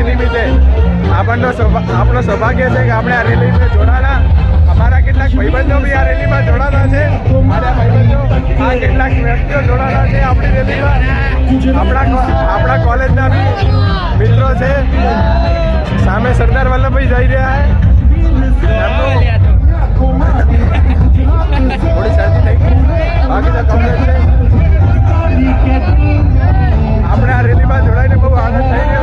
નિમિત્તે આપણો સૌભાગ્ય છે કે આપણે આ રેલીમાં જોડાણા. અમારા કેટલાક ભાઈબંધો બી આ રેલીમાં જોડાતા છે. મારા ભાઈબંધો આ કેટલાક વ્યક્તિઓ જોડાતા છે આપણી રેલીમાં. આપણા કોલેજના બી મિત્રો છે. સામે સરદાર વલ્લભભાઈ જઈ રહ્યા છે. થોડી શરદી થઈ ગઈ, બાકી તો કમ્પ્લીટ છે. આપણે આ રેલીમાં જોડાઈને બહુ આનંદ થઈ ગયો.